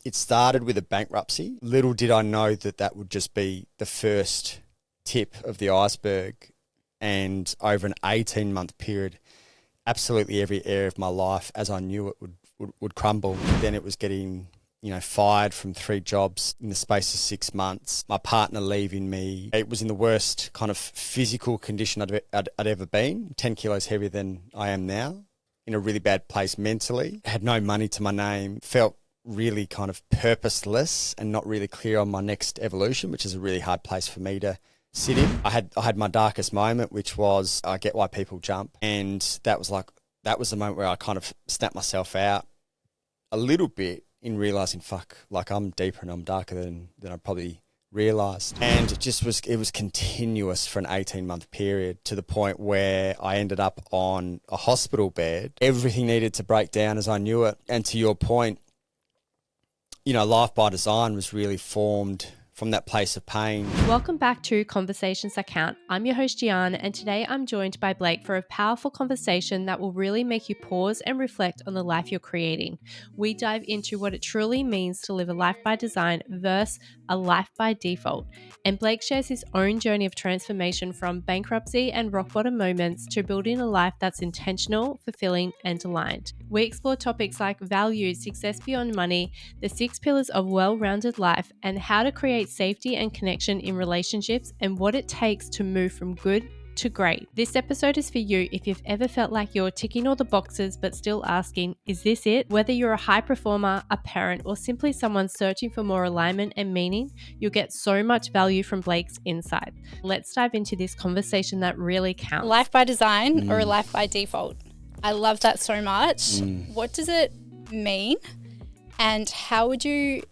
It started with a bankruptcy. Little did I know that that would just be the first tip of the iceberg. And over an 18-month period, absolutely every area of my life, as I knew it, would crumble. Then it was getting, fired from 3 jobs in the space of 6 months. My partner leaving me. It was in the worst kind of physical condition I'd ever been, 10 kilos heavier than I am now, in a really bad place mentally. Had no money to my name, felt really kind of purposeless and not really clear on my next evolution, which is a really hard place for me to sit in. I had my darkest moment, which was I get why people jump. And that was the moment where I kind of snapped myself out a little bit in realising, I'm deeper and I'm darker than I probably realised. And it was continuous for an 18-month period, to the point where I ended up on a hospital bed. Everything needed to break down as I knew it. And to your point, Life by Design was really formed from that place of pain. Welcome back to Conversations That Count. I'm your host, Jeihan, and today I'm joined by Blake for a powerful conversation that will really make you pause and reflect on the life you're creating. We dive into what it truly means to live a life by design versus a life by default. And Blake shares his own journey of transformation from bankruptcy and rock bottom moments to building a life that's intentional, fulfilling, and aligned. We explore topics like values, success beyond money, the 6 pillars of well-rounded life, and how to create safety and connection in relationships, and what it takes to move from good to great. This episode is for you if you've ever felt like you're ticking all the boxes but still asking, is this it? Whether you're a high performer, a parent, or simply someone searching for more alignment and meaning, you'll get so much value from Blake's insight. Let's dive into this conversation that really counts. Life by design or a life by default? I love that so much. What does it mean? And how do you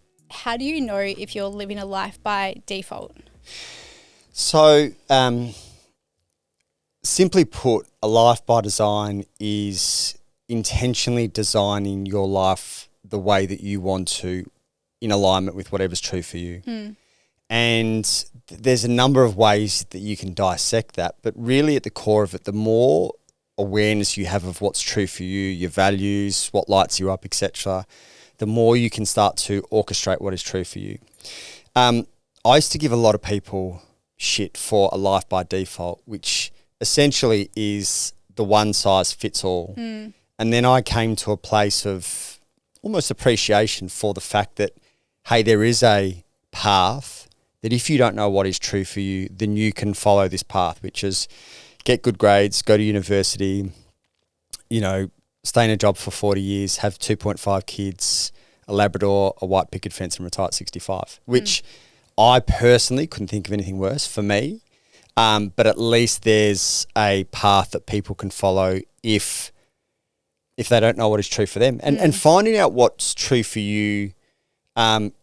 know if you're living a life by default? So, simply put, a life by design is intentionally designing your life the way that you want to, in alignment with whatever's true for you. And there's a number of ways that you can dissect that, but really at the core of it, the more awareness you have of what's true for you, your values, what lights you up, etc., the more you can start to orchestrate what is true for you. I used to give a lot of people shit for a life by default, which essentially is the one size fits all. And then I came to a place of almost appreciation for the fact that, hey, there is a path that if you don't know what is true for you, then you can follow this path, which is get good grades, go to university, stay in a job for 40 years, have 2.5 kids, a Labrador, a white picket fence, and retire at 65, which I personally couldn't think of anything worse for me. But at least there's a path that people can follow if they don't know what is true for them. And finding out what's true for you when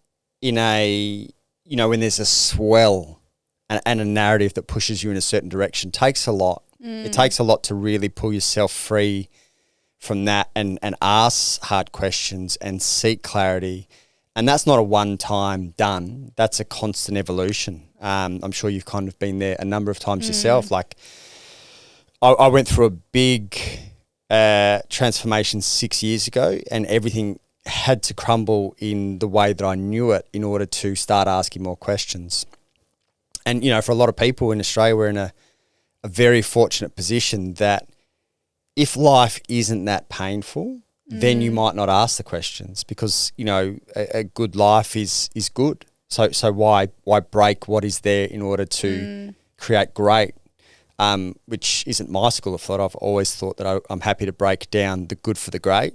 there's a swell and a narrative that pushes you in a certain direction takes a lot. It takes a lot to really pull yourself free from that and ask hard questions and seek clarity. And that's not a one-time done. That's a constant evolution. I'm sure you've kind of been there a number of times yourself. Like I went through a big transformation 6 years ago, and everything had to crumble in the way that I knew it in order to start asking more questions. And, for a lot of people in Australia, we're in a very fortunate position that if life isn't that painful, then you might not ask the questions because, a good life is good. So why break what is there in order to create great, which isn't my school of thought. I've always thought that I'm happy to break down the good for the great.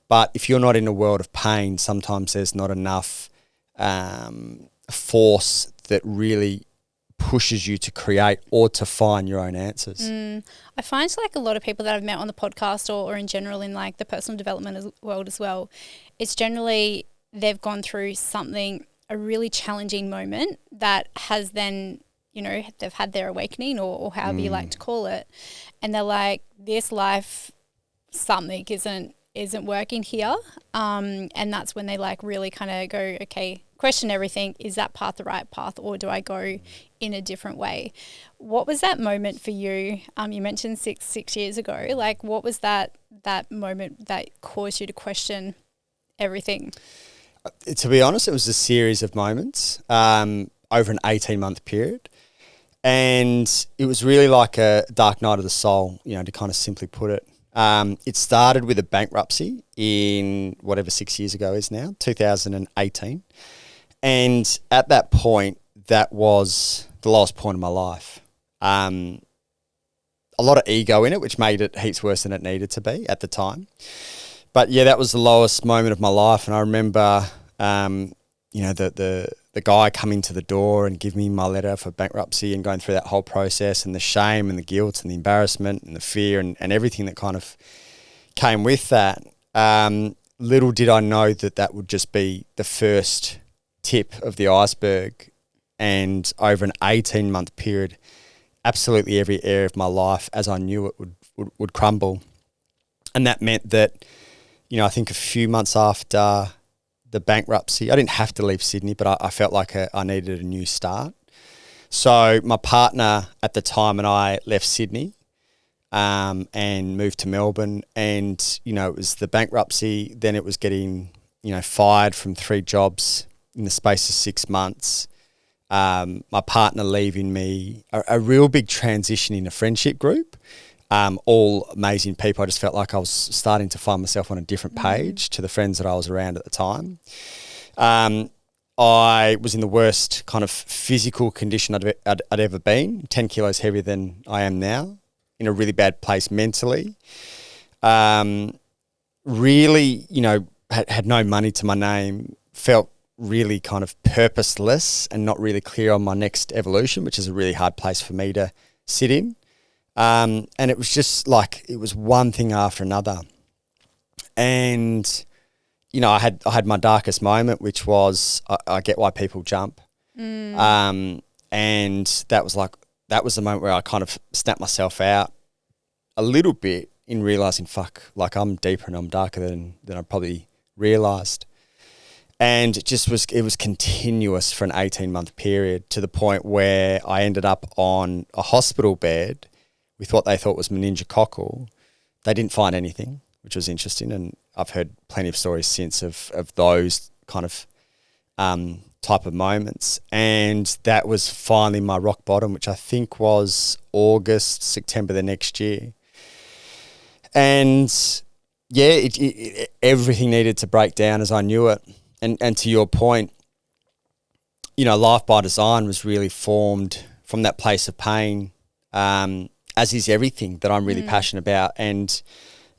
But if you're not in a world of pain, sometimes there's not enough force that really pushes you to create or to find your own answers. I find like a lot of people that I've met on the podcast or in general in like the personal development world as well, it's generally they've gone through something, a really challenging moment that has then, they've had their awakening or however you like to call it. And they're like, this life, something isn't working here. And that's when they like really kind of go, okay, question everything. Is that path the right path, or do I go in a different way? What was that moment for you? You mentioned six years ago. Like, what was that moment that caused you to question everything? To be honest, it was a series of moments over an 18-month period. And it was really like a dark night of the soul, to kind of simply put it. It started with a bankruptcy in whatever 6 years ago is now, 2018. And at that point, that was the lowest point of my life. A lot of ego in it, which made it heaps worse than it needed to be at the time. But yeah, that was the lowest moment of my life. And I remember, the guy coming to the door and giving me my letter for bankruptcy and going through that whole process, and the shame and the guilt and the embarrassment and the fear and everything that kind of came with that. Little did I know that would just be the first tip of the iceberg, and over an 18-month period, absolutely every area of my life as I knew it would crumble. And that meant that, I think a few months after the bankruptcy, I didn't have to leave Sydney, but I felt like I needed a new start. So my partner at the time and I left Sydney and moved to Melbourne, and, it was the bankruptcy. Then it was getting, fired from 3 jobs in the space of 6 months. My partner leaving me, a real big transition in a friendship group. All amazing people. I just felt like I was starting to find myself on a different page to the friends that I was around at the time. I was in the worst kind of physical condition I'd ever been, 10 kilos heavier than I am now, in a really bad place mentally. Really, had no money to my name, felt really kind of purposeless and not really clear on my next evolution, which is a really hard place for me to sit in. And it was just like, it was one thing after another. And, I had my darkest moment, which was, I get why people jump. And that was the moment where I kind of snapped myself out a little bit in realizing, I'm deeper and I'm darker than I probably realized. And it was continuous for an 18-month period, to the point where I ended up on a hospital bed with what they thought was meningococcal. They didn't find anything, which was interesting. And I've heard plenty of stories since of those kind of type of moments. And that was finally my rock bottom, which I think was August, September the next year. And yeah, everything needed to break down as I knew it. And to your point, Life by Design was really formed from that place of pain, as is everything that I'm really passionate about. And,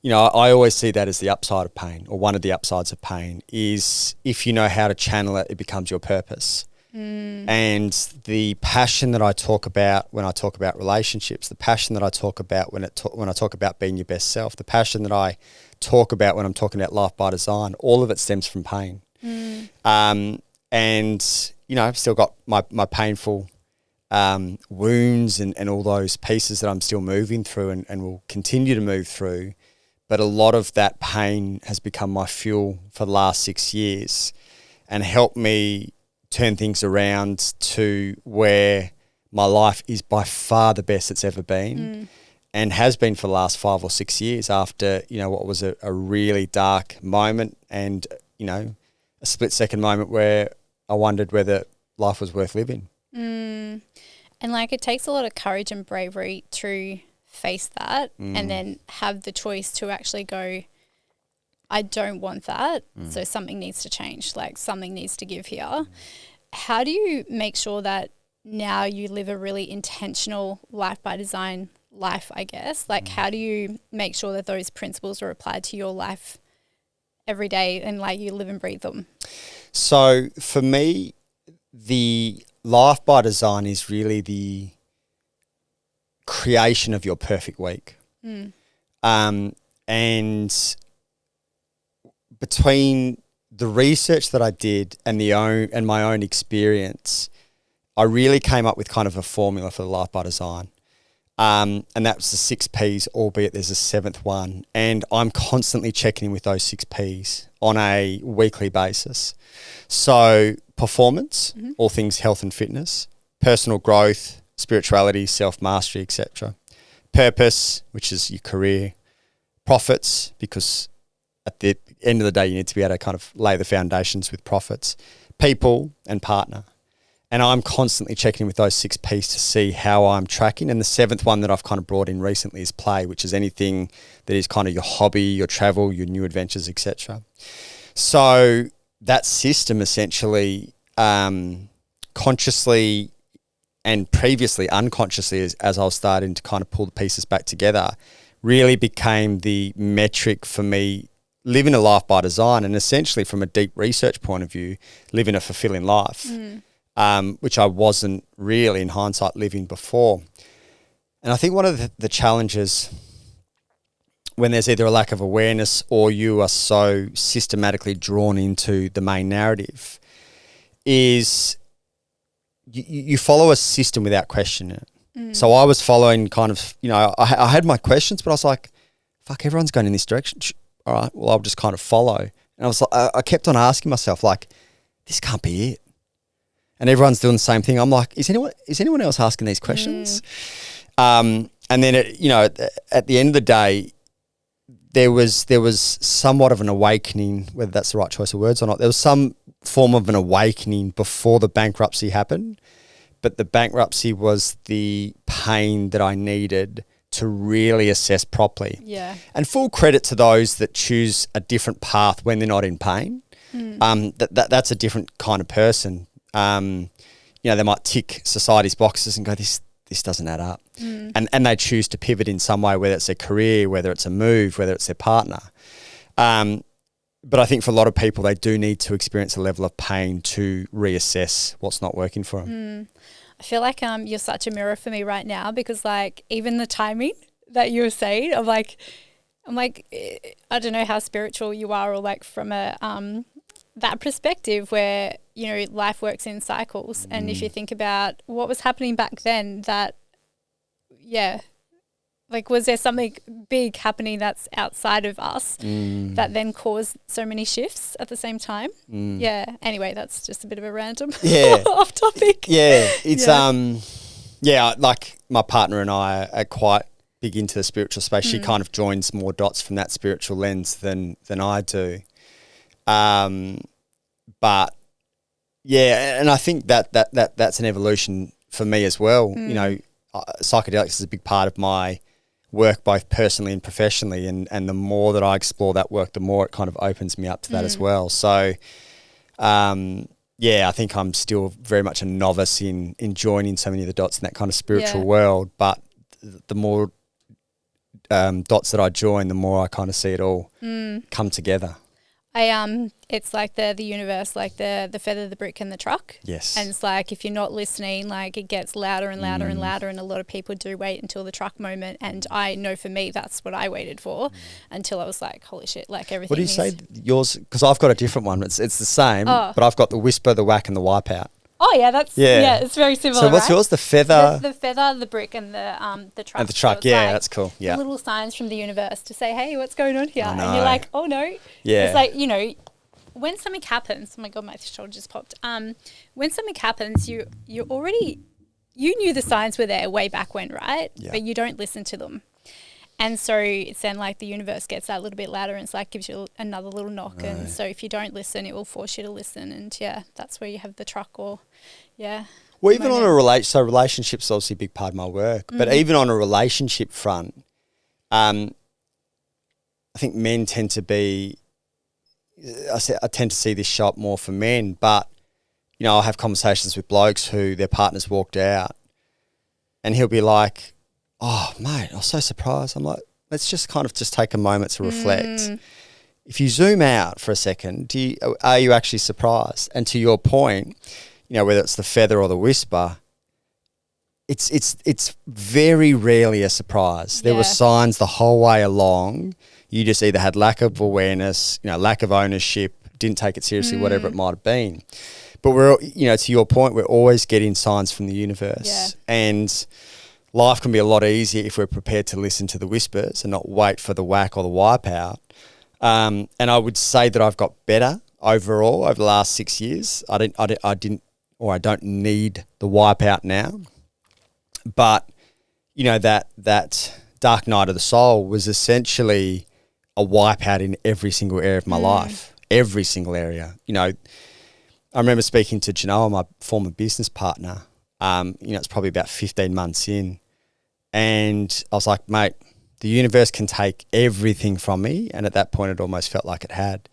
I always see that as the upside of pain, or one of the upsides of pain, is if you know how to channel it, it becomes your purpose. And the passion that I talk about when I talk about relationships, the passion that I talk about when I talk about being your best self, the passion that I talk about when I'm talking about Life by Design, all of it stems from pain. And, I've still got my painful wounds and all those pieces that I'm still moving through and will continue to move through. But a lot of that pain has become my fuel for the last 6 years and helped me turn things around to where my life is by far the best it's ever been, and has been for the last 5 or 6 years after, what was a really dark moment, and, a split-second moment where I wondered whether life was worth living. And it takes a lot of courage and bravery to face that and then have the choice to actually go, I don't want that, so something needs to change, something needs to give here. How do you make sure that now you live a really intentional Life by Design life, I guess? How do you make sure that those principles are applied to your life every day and you live and breathe them? So for me, the Life by Design is really the creation of your perfect week. And between the research that I did and my own experience, I really came up with kind of a formula for the Life by Design. And that was the 6 Ps, albeit there's a 7th one. And I'm constantly checking in with those 6 Ps on a weekly basis. So performance, all things health and fitness, personal growth, spirituality, self-mastery, etc. Purpose, which is your career. Profits, because at the end of the day, you need to be able to kind of lay the foundations with profits, people and partner. And I'm constantly checking in with those 6 Ps to see how I'm tracking. And the 7th one that I've kind of brought in recently is play, which is anything that is kind of your hobby, your travel, your new adventures, etc. So that system essentially, consciously and previously unconsciously, as I was starting to kind of pull the pieces back together, really became the metric for me living a life by design, and essentially from a deep research point of view, living a fulfilling life. Which I wasn't really in hindsight living before. And I think one of the challenges when there's either a lack of awareness or you are so systematically drawn into the main narrative is you follow a system without questioning it. So I was following kind of, I had my questions, but I was like, fuck, everyone's going in this direction. All right, well, I'll just kind of follow. And I was like, I kept on asking myself, like, this can't be it. And everyone's doing the same thing. I'm like, is anyone else asking these questions? And then, at the end of the day, there was somewhat of an awakening, whether that's the right choice of words or not. There was some form of an awakening before the bankruptcy happened, but the bankruptcy was the pain that I needed to really assess properly. Yeah. And full credit to those that choose a different path when they're not in pain. That's a different kind of person. They might tick society's boxes and go, this doesn't add up. And they choose to pivot in some way, whether it's their career, whether it's a move, whether it's their partner. But I think for a lot of people, they do need to experience a level of pain to reassess what's not working for them. I feel like you're such a mirror for me right now, because like even the timing that you were saying, I'm like, I don't know how spiritual you are, or like from a that perspective where, life works in cycles. And if you think about what was happening back then, was there something big happening that's outside of us that then caused so many shifts at the same time? Yeah. Anyway, that's just a bit of a random off topic. Yeah. It's, like my partner and I are quite big into the spiritual space. She kind of joins more dots from that spiritual lens than I do. But yeah, and I think that's an evolution for me as well. Psychedelics is a big part of my work, both personally and professionally. And the more that I explore that work, the more it kind of opens me up to that as well. So, I think I'm still very much a novice in joining so many of the dots in that kind of spiritual world. But the more dots that I join, the more I kind of see it all come together. It's like the universe, like the feather, the brick and the truck. Yes. And it's like, if you're not listening, like it gets louder and louder and louder, and a lot of people do wait until the truck moment. And I know for me, that's what I waited for until I was like, holy shit, like everything. What do you say yours? Because I've got a different one. It's the same, but I've got the whisper, the whack and the wipeout. Oh yeah, it's very similar. So what's yours? The feather, the feather, the brick, and the truck. And the truck, so that's cool. Yeah, little signs from the universe to say, hey, what's going on here? And you're like, oh no. Yeah, it's like when something happens. Oh my god, my shoulder just popped. When something happens, you knew the signs were there way back when, right? Yeah. But you don't listen to them. And so it's then like the universe gets that little bit louder, and it's like gives you another little knock. Right. And so if you don't listen, it will force you to listen. And that's where you have the truck Well, even on a relationships is obviously a big part of my work. But even on a relationship front, I think men tend to be, I tend to see this show up more for men, but I'll have conversations with blokes who their partners walked out and he'll be like, oh, mate, I was so surprised. I'm like, let's just kind of just take a moment to reflect. If you zoom out for a second, are you actually surprised? And to your point, whether it's the feather or the whisper, it's very rarely a surprise. There were signs the whole way along. You just either had lack of awareness, lack of ownership, didn't take it seriously, whatever it might have been. But we're, to your point, we're always getting signs from the universe. And life can be a lot easier if we're prepared to listen to the whispers and not wait for the whack or the wipeout. And I would say that I've got better overall over the last 6 years. I don't need the wipeout now. But, that dark night of the soul was essentially a wipeout in every single area of my life, every single area. You know, I remember speaking to Jeihan, my former business partner. It's probably about 15 months in, and I was like, mate, the universe can take everything from me, and at that point, it almost felt like it had.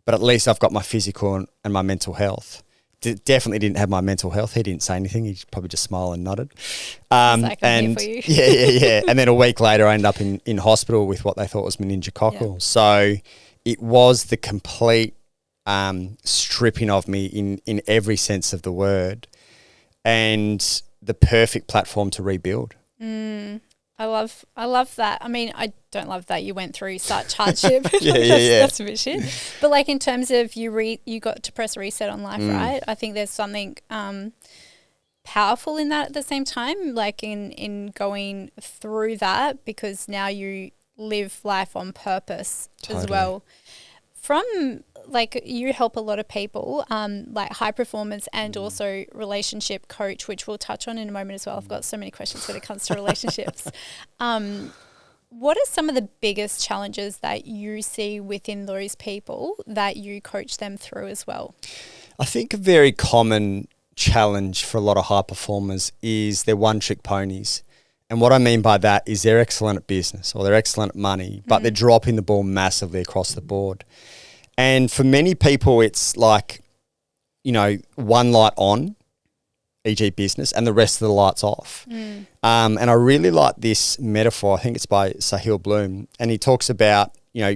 But at least I've got my physical and my mental health. Definitely didn't have my mental health. He didn't say anything. He probably just smiled and nodded. I'm here for you. Yeah. And then a week later, I ended up in hospital with what they thought was meningococcal. Yeah. So it was the complete stripping of me in every sense of the word, and the perfect platform to rebuild. I love that. I mean, I don't love that you went through such hardship. Yeah. That's a bit shit. But like in terms of you got to press reset on life, right? I think there's something powerful in that at the same time, like in going through that, because now you live life on purpose as well. From like you help a lot of people, like high performance and also relationship coach, which we'll touch on in a moment as well. I've got so many questions when it comes to relationships. What are some of the biggest challenges that you see within those people that you coach them through as well? I think a very common challenge for a lot of high performers is they're one-trick ponies. And what I mean by that is they're excellent at business or they're excellent at money, but they're dropping the ball massively across the board. And for many people, it's like, you know, one light on, e.g. business, and the rest of the lights off. And I really like this metaphor. I think it's by Sahil Bloom. And he talks about, you know,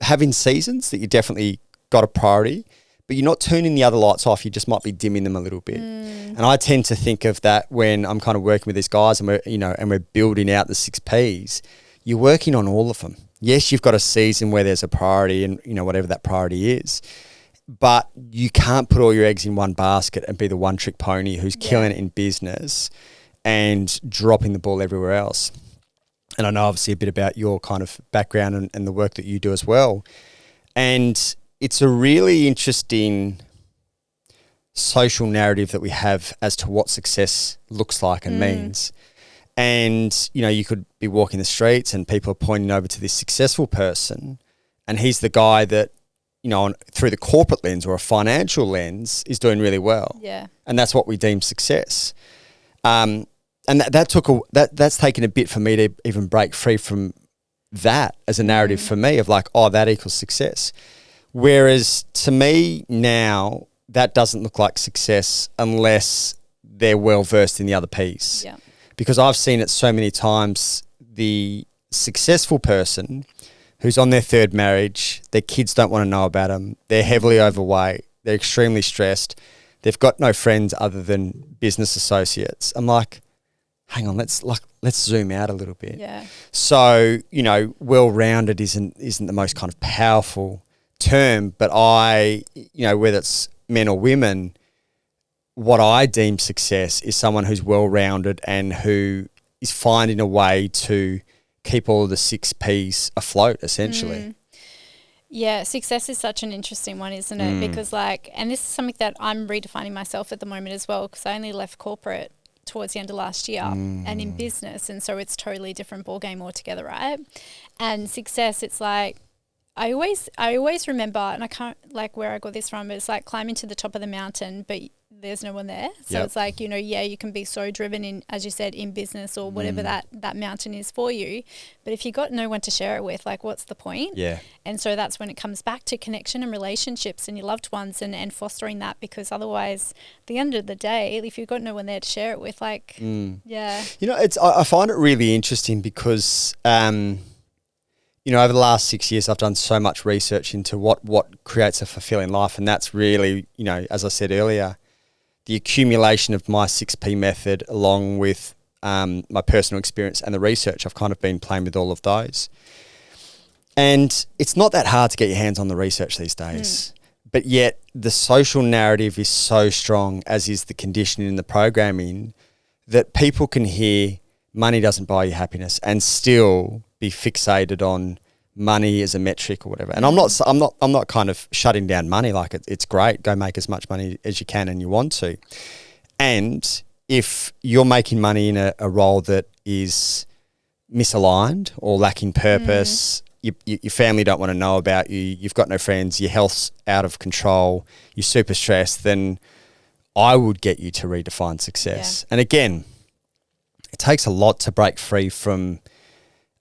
having seasons that you definitely got a priority, but you're not turning the other lights off. You just might be dimming them a little bit. And I tend to think of that when I'm kind of working with these guys and we're building out the 6 Ps. You're working on all of them. Yes, you've got a season where there's a priority and, you know, whatever that priority is, but you can't put all your eggs in one basket and be the one-trick pony who's killing it in business and dropping the ball everywhere else. And I know obviously a bit about your kind of background and the work that you do as well. And it's a really interesting social narrative that we have as to what success looks like and means. And, you know, you could be walking the streets and people are pointing over to this successful person and he's the guy that, you know, through the corporate lens or a financial lens is doing really well. Yeah. And that's what we deem success. And that's taken a bit for me to even break free from that as a narrative for me of like, oh, that equals success. Whereas to me now, that doesn't look like success unless they're well versed in the other piece. Yeah. Because I've seen it so many times, the successful person who's on their 3rd marriage, their kids don't want to know about them, they're heavily overweight, they're extremely stressed, they've got no friends other than business associates. I'm like, hang on, let's zoom out a little bit. Yeah. So, you know, well-rounded isn't the most kind of powerful term, but whether it's men or women, what I deem success is someone who's well-rounded and who is finding a way to keep all of the 6 Ps afloat, essentially. Yeah, success is such an interesting one, isn't it? Because and this is something that I'm redefining myself at the moment as well, because I only left corporate towards the end of last year and in business, and so it's totally different ballgame altogether, right? And success, it's like, I always remember, and I can't like where I got this from, but it's like climbing to the top of the mountain, but there's no one there. So it's like, you know, you can be so driven in, as you said, in business or whatever that mountain is for you. But if you got no one to share it with, like, what's the point? Yeah. And so that's when it comes back to connection and relationships and your loved ones and fostering that, because otherwise, at the end of the day, if you've got no one there to share it with, like, yeah. You know, I find it really interesting because, you know, over the last 6 years, I've done so much research into what creates a fulfilling life. And that's really, you know, as I said earlier, the accumulation of my 6P method along with my personal experience and the research. I've kind of been playing with all of those. And it's not that hard to get your hands on the research these days. But yet the social narrative is so strong, as is the conditioning and the programming, that people can hear money doesn't buy you happiness and still be fixated on money as a metric or whatever. And I'm not kind of shutting down money. Like it's great. Go make as much money as you can and you want to. And if you're making money in a role that is misaligned or lacking purpose, your family don't want to know about you, you've got no friends, your health's out of control, you're super stressed, then I would get you to redefine success. And again, it takes a lot to break free from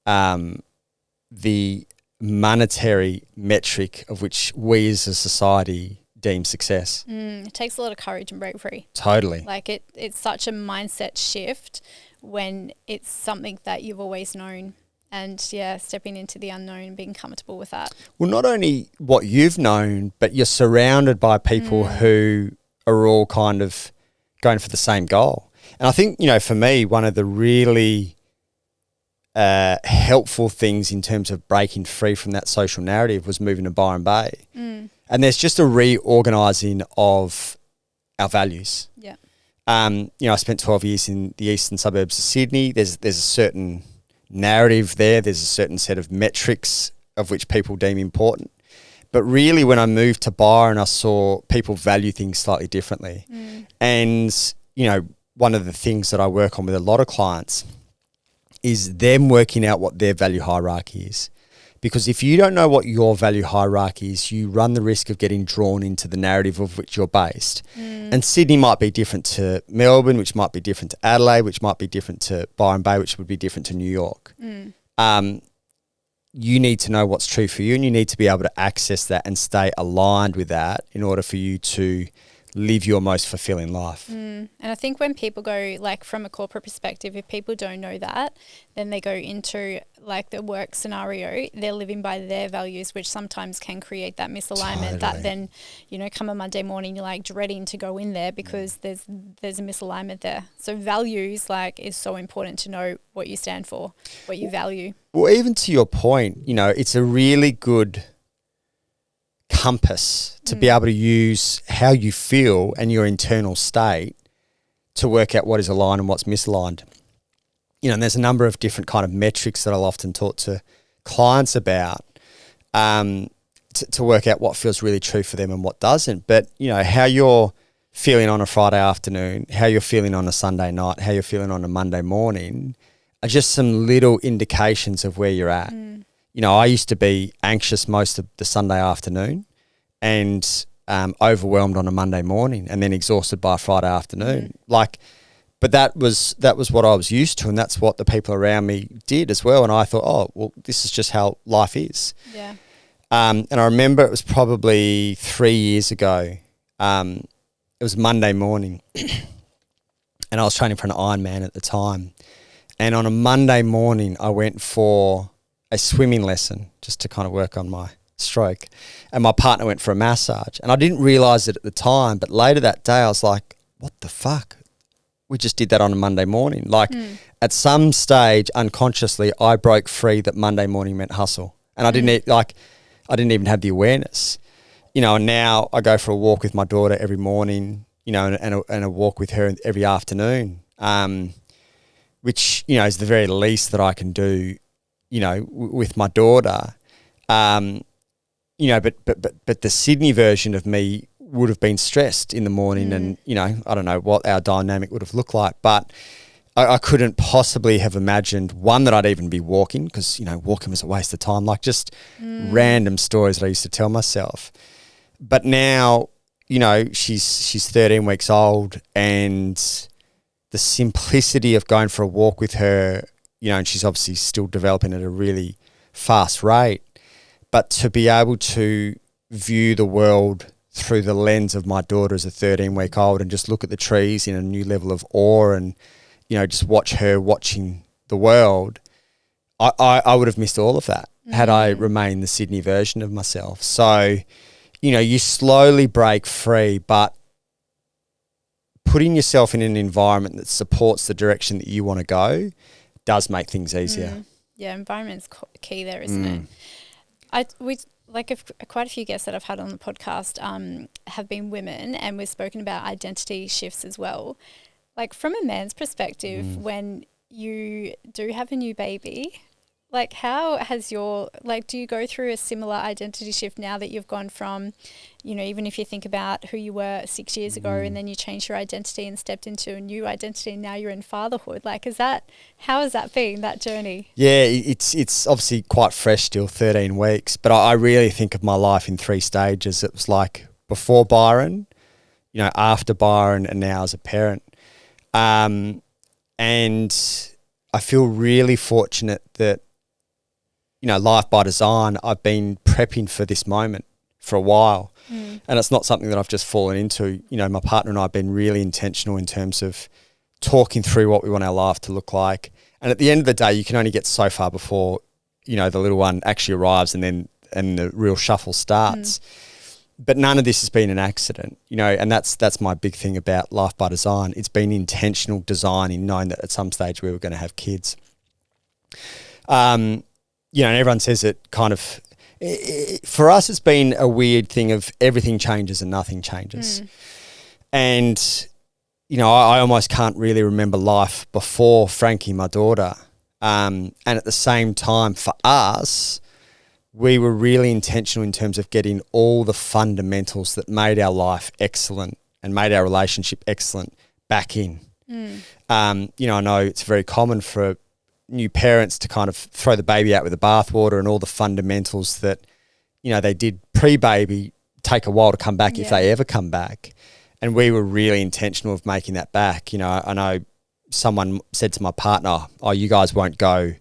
the monetary metric of which we as a society deem success. It takes a lot of courage and break free. Totally. Like it's such a mindset shift when it's something that you've always known. And stepping into the unknown and being comfortable with that. Well, not only what you've known, but you're surrounded by people who are all kind of going for the same goal. And I think, for me, one of the really helpful things in terms of breaking free from that social narrative was moving to Byron Bay. And there's just a reorganising of our values. Yeah. I spent 12 years in the eastern suburbs of Sydney. There's a certain narrative there. There's a certain set of metrics of which people deem important. But really, when I moved to Byron, I saw people value things slightly differently. And, one of the things that I work on with a lot of clients is them working out what their value hierarchy is. Because if you don't know what your value hierarchy is, you run the risk of getting drawn into the narrative of which you're based. And Sydney might be different to Melbourne, which might be different to Adelaide, which might be different to Byron Bay, which would be different to New York. You need to know what's true for you, and you need to be able to access that and stay aligned with that in order for you to live your most fulfilling life. And I think when people go, like, from a corporate perspective, if people don't know that, then they go into like the work scenario, they're living by their values, which sometimes can create that misalignment that then, come a Monday morning, you're like dreading to go in there because there's a misalignment there. So values is so important to know what you stand for, what you value. Well, even to your point, it's a really good compass to be able to use how you feel and your internal state to work out what is aligned and what's misaligned. And there's a number of different kind of metrics that I'll often talk to clients about to work out what feels really true for them and what doesn't. But, how you're feeling on a Friday afternoon, how you're feeling on a Sunday night, how you're feeling on a Monday morning are just some little indications of where you're at. I used to be anxious most of the Sunday afternoon and overwhelmed on a Monday morning and then exhausted by a Friday afternoon. But that was what I was used to, and that's what the people around me did as well. And I thought, this is just how life is. Yeah. And I remember it was probably 3 years ago. It was Monday morning and I was training for an Ironman at the time. And on a Monday morning, I went for a swimming lesson just to kind of work on my stroke. And my partner went for a massage. And I didn't realise it at the time, but later that day I was like, what the fuck? We just did that on a Monday morning. At some stage, unconsciously, I broke free that Monday morning meant hustle. And I didn't even have the awareness. And now I go for a walk with my daughter every morning, and a walk with her every afternoon, which, is the very least that I can do, with my daughter. But the Sydney version of me would have been stressed in the morning and, I don't know what our dynamic would have looked like, but I couldn't possibly have imagined, one, that I'd even be walking because, walking was a waste of time, just random stories that I used to tell myself. But now, she's 13 weeks old and the simplicity of going for a walk with her, and she's obviously still developing at a really fast rate, but to be able to view the world through the lens of my daughter as a 13-week-old and just look at the trees in a new level of awe and, just watch her watching the world, I would have missed all of that had I remained the Sydney version of myself. So, you slowly break free, but putting yourself in an environment that supports the direction that you want to go does make things easier. Yeah, environment's key there, isn't it? Quite a few guests that I've had on the podcast have been women, and we've spoken about identity shifts as well. From a man's perspective, when you do have a new baby, Like, how has your, like, do you go through a similar identity shift now that you've gone from, you know, even if you think about who you were 6 years ago and then you changed your identity and stepped into a new identity and now you're in fatherhood? Like, how has that been, that journey? Yeah, it's obviously quite fresh still, 13 weeks, but I really think of my life in 3 stages. It was like before Byron, you know, after Byron, and now as a parent. And I feel really fortunate that, you know, life by design, I've been prepping for this moment for a while. And it's not something that I've just fallen into. You know, my partner and I have been really intentional in terms of talking through what we want our life to look like. And at the end of the day, you can only get so far before, you know, the little one actually arrives and the real shuffle starts. But none of this has been an accident, you know, and that's my big thing about life by design. It's been intentional design in knowing that at some stage we were going to have kids. You know, and everyone says it kind of, for us, it's been a weird thing of everything changes and nothing changes. And, you know, I almost can't really remember life before Frankie, my daughter. And at the same time, for us, we were really intentional in terms of getting all the fundamentals that made our life excellent and made our relationship excellent back in. You know, I know it's very common for new parents to kind of throw the baby out with the bathwater, and all the fundamentals that, you know, they did pre-baby take a while to come back if they ever come back. And we were really intentional of making that back. You know, I know someone said to my partner, "Oh, you guys won't go,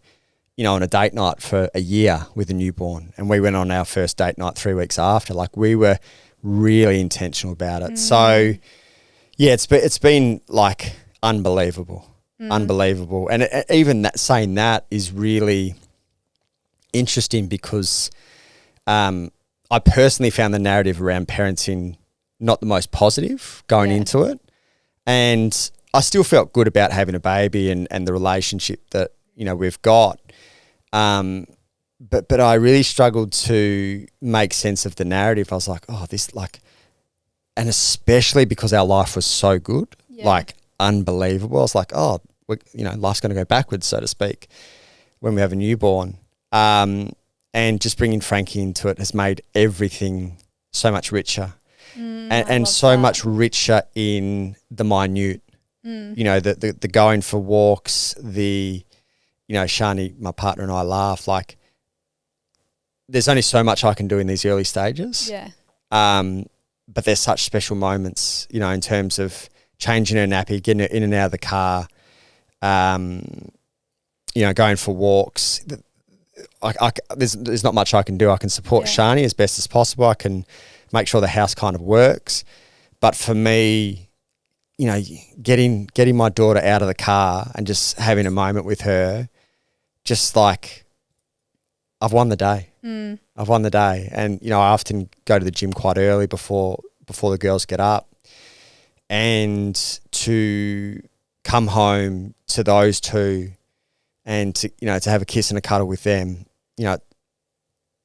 you know, on a date night for a year with a newborn." And we went on our first date night 3 weeks after. Like, we were really intentional about it. So yeah, it's been like unbelievable. Unbelievable. And even that, saying that is really interesting because I personally found the narrative around parenting not the most positive going into it. And I still felt good about having a baby and the relationship that, you know, we've got. But I really struggled to make sense of the narrative. I was like, oh, this, like, and especially because our life was so good, like unbelievable. I was like, oh, you know, life's going to go backwards, so to speak, when we have a newborn. And just bringing Frankie into it has made everything so much richer, and so much richer in the minute. You know, the going for walks, you know, Shani, my partner, and I laugh. Like, there's only so much I can do in these early stages. But there's such special moments, you know, in terms of changing her nappy, getting her in and out of the car, you know, going for walks. There's not much I can do. I can support Shani as best as possible. I can make sure the house kind of works. But for me, you know, getting my daughter out of the car and just having a moment with her, just like, I've won the day. I've won the day. And, you know, I often go to the gym quite early before the girls get up, and to come home to those two and to, you know, to have a kiss and a cuddle with them, you know, at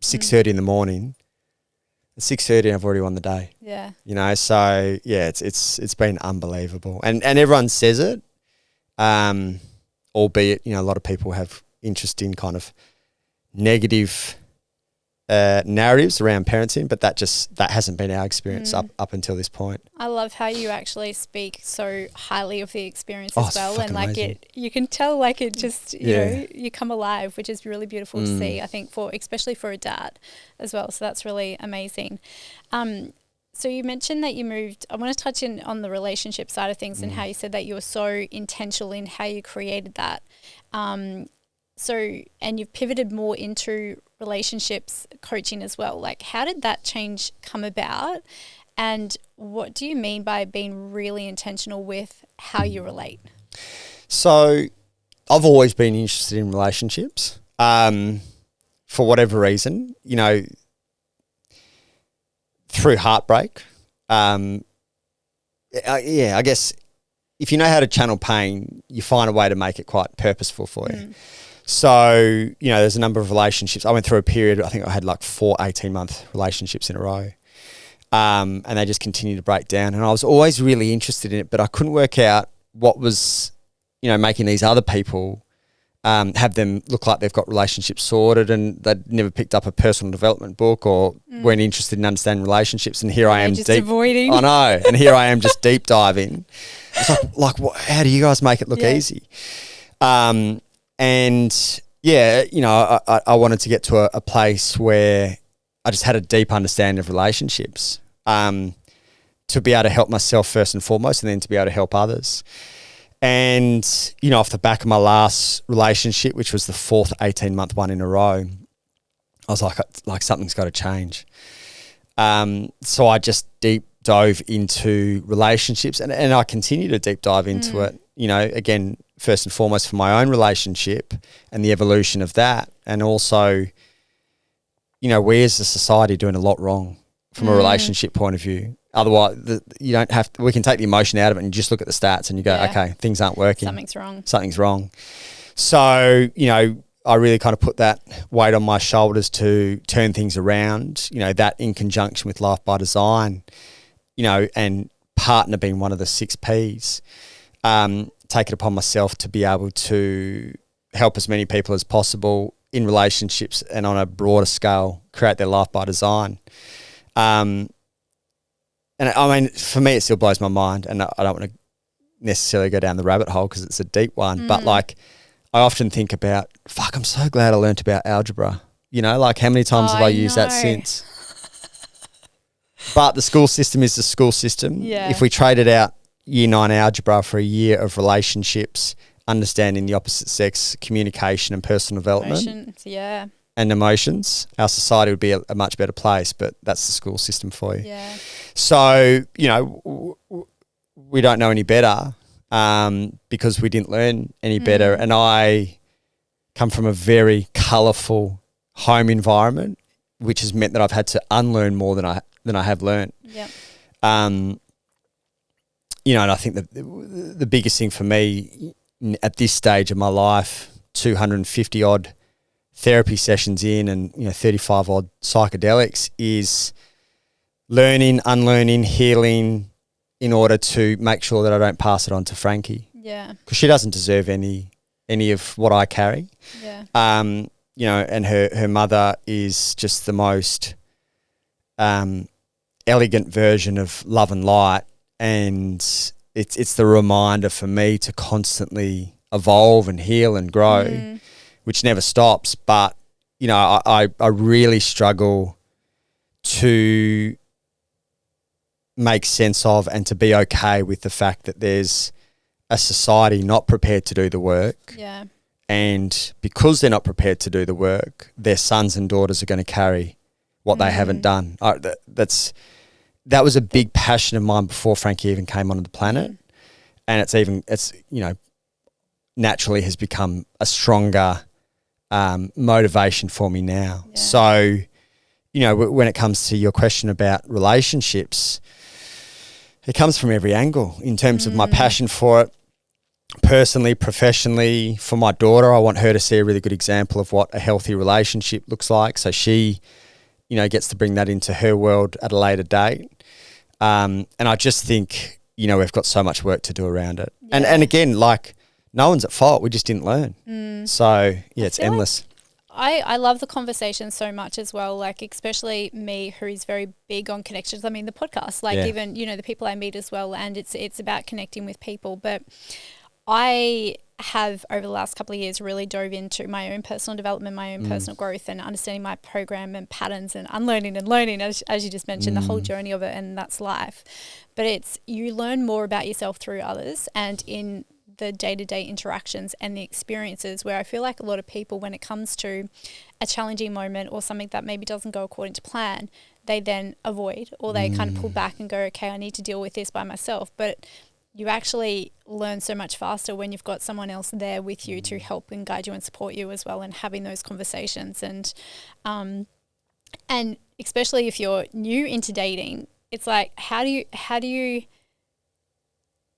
6:30 in the morning. At 6:30, I've already won the day. You know, so yeah, it's been unbelievable. And everyone says it, albeit, you know, a lot of people have interesting kind of negative narratives around parenting, but that hasn't been our experience up until this point. I love how you actually speak so highly of the experience as well, and like amazing. you can tell, like, it just you know, you come alive, which is really beautiful to see. I think especially for a dad as well. So that's really amazing. So you mentioned that you moved. I want to touch on the relationship side of things and how you said that you were so intentional in how you created that. So, and you've pivoted more into relationships coaching as well. Like, how did that change come about? And what do you mean by being really intentional with how you relate? So, I've always been interested in relationships, for whatever reason, you know, through Heartbreak. I guess if you know how to channel pain, you find a way to make it quite purposeful for you. So, you know, there's a number of relationships. I went through a period, I think I had like 4 18-month relationships in a row. And they just continued to break down. And I was always really interested in it, but I couldn't work out what was, you know, making these other people have them look like they've got relationships sorted, and they'd never picked up a personal development book or weren't interested in understanding relationships. And here I am just avoiding. I know. And here I am just deep diving. It's like what, how do you guys make it look easy? And yeah, you know, I wanted to get to a place where I just had a deep understanding of relationships, to be able to help myself first and foremost, and then to be able to help others. And, you know, off the back of my last relationship, which was the 4th 18-month one in a row, I was like something's got to change. So I just deep dove into relationships, and I continue to deep dive into it, you know, again, first and foremost for my own relationship and the evolution of that. And also, you know, we as a society are doing a lot wrong from a relationship point of view. Otherwise, you don't have to, we can take the emotion out of it and just look at the stats and you go, okay, things aren't working. Something's wrong. So, you know, I really kind of put that weight on my shoulders to turn things around, you know, that in conjunction with Life by Design, you know, and partner being one of the 6 Ps, take it upon myself to be able to help as many people as possible in relationships and on a broader scale, create their life by design. And I mean, for me, it still blows my mind, and I don't want to necessarily go down the rabbit hole because it's a deep one, but like I often think about, fuck, I'm so glad I learnt about algebra. You know, like how many times have I used that since? But the school system is the school system. Yeah. If we traded out year 9 algebra for a year of relationships, understanding the opposite sex, communication and personal development and emotions, our society would be a much better place, but that's the school system for you. Yeah. So, you know, we don't know any better because we didn't learn any better. And I come from a very colourful home environment, which has meant that I've had to unlearn more than I have learned. Yep. You know, and I think that the biggest thing for me at this stage of my life, 250 odd therapy sessions in and, you know, 35 odd psychedelics, is learning, unlearning, healing in order to make sure that I don't pass it on to Frankie. Yeah. Because she doesn't deserve any of what I carry. Yeah. You know, and her mother is just the most elegant version of love and light, and it's the reminder for me to constantly evolve and heal and grow, which never stops. But, you know, I really struggle to make sense of and to be okay with the fact that there's a society not prepared to do the work. Yeah. And because they're not prepared to do the work, their sons and daughters are going to carry what they haven't done. That was a big passion of mine before Frankie even came onto the planet. And it's you know, naturally has become a stronger motivation for me now. Yeah. So, you know, when it comes to your question about relationships, it comes from every angle in terms of my passion for it, personally, professionally. For my daughter, I want her to see a really good example of what a healthy relationship looks like, so she, you know, gets to bring that into her world at a later date. And I just think, you know, we've got so much work to do around it. Yeah. And again, like, no one's at fault. We just didn't learn. So, yeah, it's endless. I love the conversation so much as well, like especially me, who is very big on connections. I mean, the podcast, like even, you know, the people I meet as well, and it's about connecting with people. But I have, over the last couple of years, really dove into my own personal development, my own personal growth, and understanding my program and patterns, and unlearning and learning, as you just mentioned, the whole journey of it, and that's life. But it's, you learn more about yourself through others and in the day-to-day interactions and the experiences, where I feel like a lot of people, when it comes to a challenging moment or something that maybe doesn't go according to plan, they then avoid, or they kind of pull back and go, okay, I need to deal with this by myself. But you actually learn so much faster when you've got someone else there with you to help and guide you and support you as well, and having those conversations. And especially if you're new into dating, it's like, how do you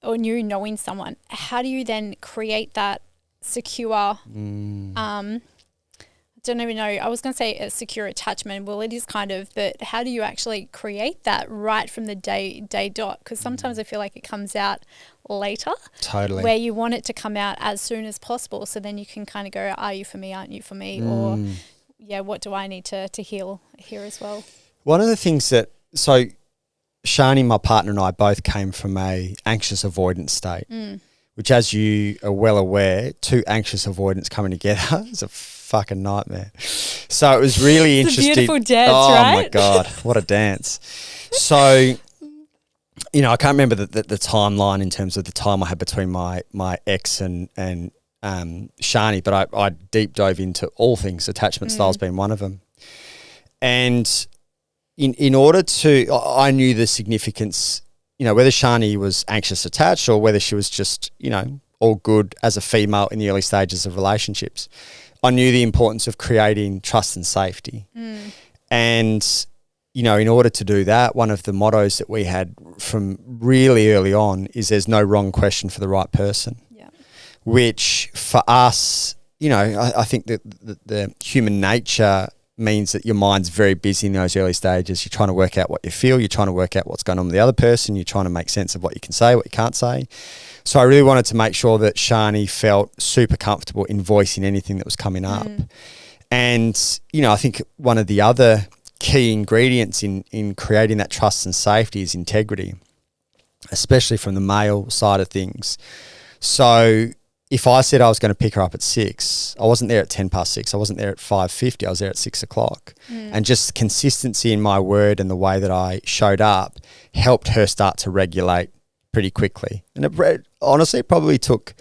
or new knowing someone, how do you then create that secure, don't even know, I was going to say a secure attachment. Well, it is kind of, but how do you actually create that right from the day dot? Because sometimes I feel like it comes out later. Totally. Where you want it to come out as soon as possible. So then you can kind of go, are you for me? Aren't you for me? Or, what do I need to heal here as well? One of the things so Shani, my partner, and I both came from a anxious avoidance state, which, as you are well aware, two anxious avoidance coming together is a fucking nightmare. So it was really interesting. It's a beautiful dance, right? Oh my God, what a dance. So, you know, I can't remember the timeline in terms of the time I had between my ex and Shani, but I deep dove into all things, attachment styles being one of them. And in order to, I knew the significance, you know, whether Shani was anxious attached or whether she was just, you know, all good as a female in the early stages of relationships. I knew the importance of creating trust and safety. And, you know, in order to do that, one of the mottos that we had from really early on is there's no wrong question for the right person. Yeah. Which for us, you know, I think that the human nature means that your mind's very busy in those early stages. You're trying to work out what you feel. You're trying to work out what's going on with the other person. You're trying to make sense of what you can say, what you can't say. So I really wanted to make sure that Shani felt super comfortable in voicing anything that was coming up. And, you know, I think one of the other key ingredients in creating that trust and safety is integrity, especially from the male side of things. So if I said I was going to pick her up at 6, I wasn't there at 6:10. I wasn't there at 5:50. I was there at 6 o'clock. And just consistency in my word and the way that I showed up helped her start to regulate pretty quickly. And honestly, it probably took,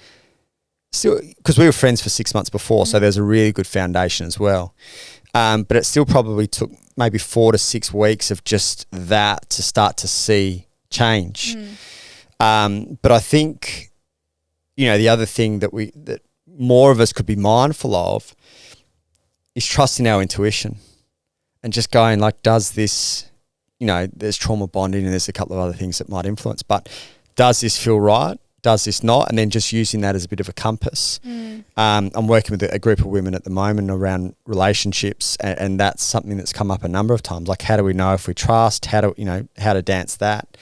still, because we were friends for 6 months before, so there's a really good foundation as well. But it still probably took maybe 4 to 6 weeks of just that to start to see change. But I think, you know, the other thing that more of us could be mindful of is trusting our intuition and just going like, does this, you know, there's trauma bonding and there's a couple of other things that might influence, but does this feel right? Does this not? And then just using that as a bit of a compass. I'm working with a group of women at the moment around relationships, and that's something that's come up a number of times. Like, how do we know if we trust? How to dance that?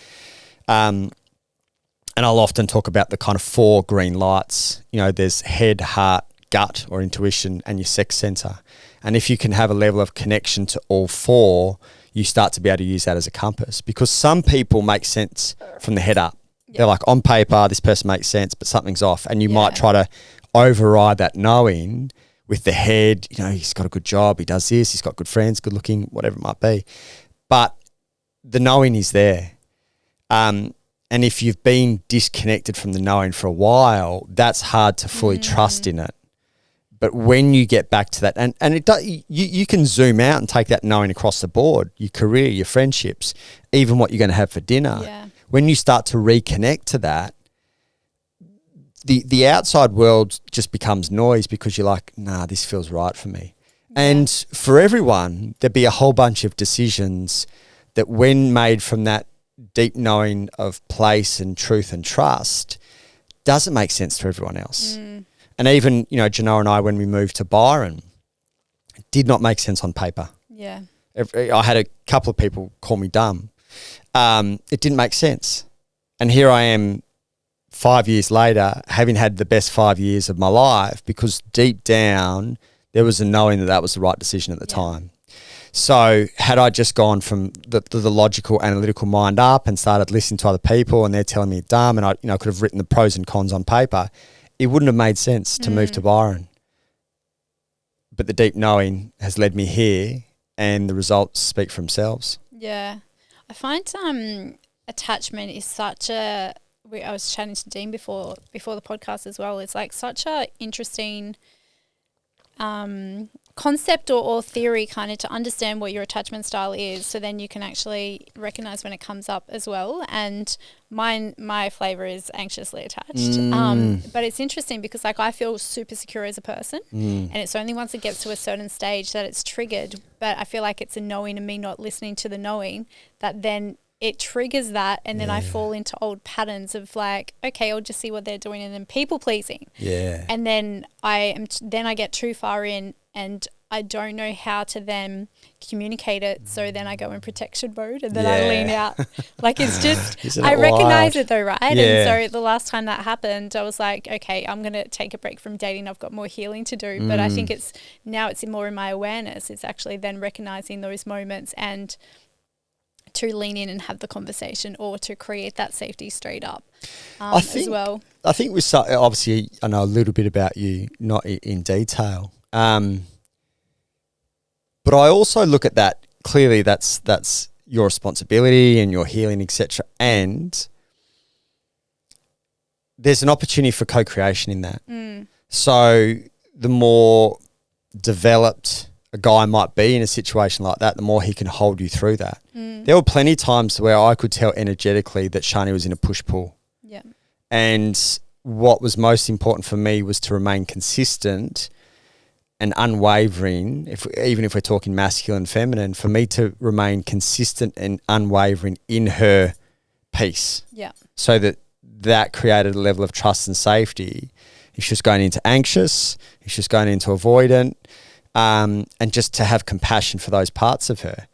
And I'll often talk about the kind of 4 green lights. You know, there's head, heart, gut or intuition, and your sex center. And if you can have a level of connection to all 4, you start to be able to use that as a compass, because some people make sense from the head up. Yeah. They're like, on paper, this person makes sense, but something's off. And you might try to override that knowing with the head. You know, he's got a good job, he does this, he's got good friends, good looking, whatever it might be. But the knowing is there. And if you've been disconnected from the knowing for a while, that's hard to fully trust in it. But when you get back to that, and it does, you can zoom out and take that knowing across the board, your career, your friendships, even what you're going to have for dinner. Yeah. When you start to reconnect to that, the outside world just becomes noise, because you're like, nah, this feels right for me. Yeah. And for everyone, there'd be a whole bunch of decisions that, when made from that deep knowing of place and truth and trust, doesn't make sense to everyone else. And even, you know, Genoa and I, when we moved to Byron, it did not make sense on paper. Yeah. I had a couple of people call me dumb. It didn't make sense. And here I am 5 years later, having had the best 5 years of my life, because deep down there was a knowing that was the right decision at the time. So had I just gone from the logical, analytical mind up and started listening to other people and they're telling me dumb, and I could have written the pros and cons on paper, it wouldn't have made sense to move to Byron. But the deep knowing has led me here, and the results speak for themselves. Yeah. I find attachment is such a, I was chatting to Dean before the podcast as well, it's like such a interesting concept or theory, kind of, to understand what your attachment style is, so then you can actually recognize when it comes up as well. And my flavor is anxiously attached. But it's interesting because, like, I feel super secure as a person, and it's only once it gets to a certain stage that it's triggered. But I feel like it's a knowing and me not listening to the knowing that then it triggers that, and then I fall into old patterns of like, okay, I'll just see what they're doing, and then people pleasing. Yeah. And then I get too far in, and I don't know how to then communicate it. So then I go in protection mode and then I lean out. Like it's just, I recognize it though, right? And so the last time that happened, I was like, okay, I'm going to take a break from dating. I've got more healing to do. But I think it's more in my awareness. It's actually then recognizing those moments and to lean in and have the conversation or to create that safety straight up as well. I think with obviously I know a little bit about you, not in detail. But I also look at that, clearly that's your responsibility and your healing, etc. And there's an opportunity for co-creation in that. So the more developed a guy might be in a situation like that, the more he can hold you through that. There were plenty of times where I could tell energetically that Shani was in a push-pull. Yeah. And what was most important for me was to remain consistent and unwavering, even if we're talking masculine, feminine, for me to remain consistent and unwavering in her piece. Yeah. So that created a level of trust and safety. If she was going into anxious, if she was going into avoidant, and just to have compassion for those parts of her.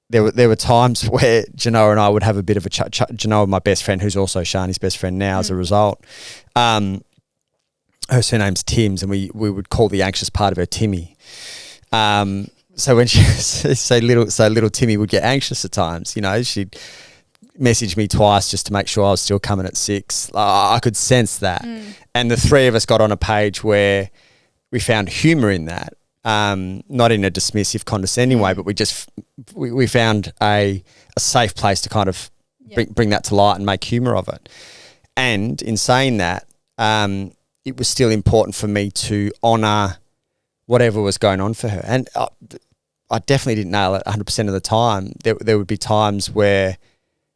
There were times where Genoa and I would have a bit of a Genoa, my best friend, who's also Shani's best friend now as a result. Her surname's Tim's, and we would call the anxious part of her Timmy. So when little Timmy would get anxious at times, she'd message me twice just to make sure I was still coming at 6. I could sense that. And the three of us got on a page where we found humour in that, not in a dismissive, condescending way, but we found a safe place to kind of bring that to light and make humour of it. And in saying that, it was still important for me to honour whatever was going on for her. And I definitely didn't nail it 100% of the time. There would be times where,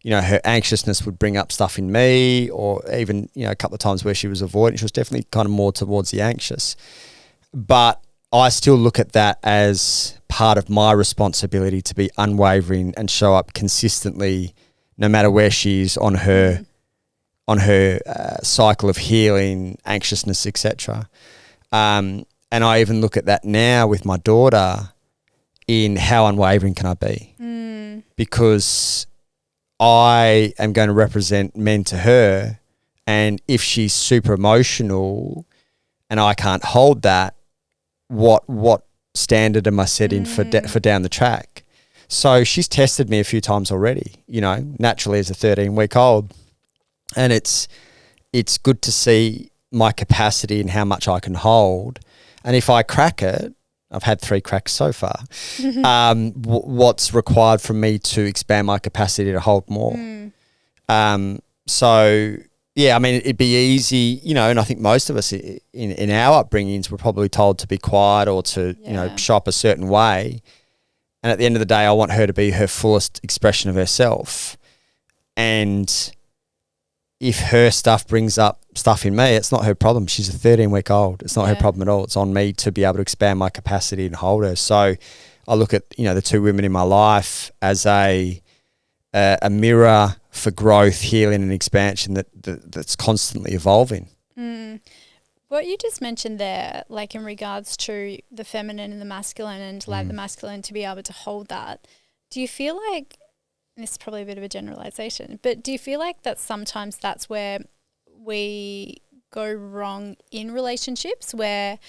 her anxiousness would bring up stuff in me, or even, a couple of times where she was avoidant. She was definitely kind of more towards the anxious. But I still look at that as part of my responsibility to be unwavering and show up consistently no matter where she is on her cycle of healing, anxiousness, etc. And I even look at that now with my daughter in how unwavering can I be? Because I am going to represent men to her, and if she's super emotional and I can't hold that, what standard am I setting for down the track? So she's tested me a few times already, naturally as a 13-week-old. And it's good to see my capacity and how much I can hold. And if I crack it, I've had 3 cracks so far, what's required from me to expand my capacity to hold more. So, yeah, I mean, it'd be easy, and I think most of us in our upbringings were probably told to be quiet or to, shop a certain way. And at the end of the day, I want her to be her fullest expression of herself. And if her stuff brings up stuff in me, it's not her problem. She's a 13-week-old. It's not her problem at all. It's on me to be able to expand my capacity and hold her. So I look at, the 2 women in my life as a mirror for growth, healing and expansion that's constantly evolving. What you just mentioned there, like in regards to the feminine and the masculine and like the masculine to be able to hold that, do you feel like, and this is probably a bit of a generalization, but do you feel like that sometimes that's where we go wrong in relationships, where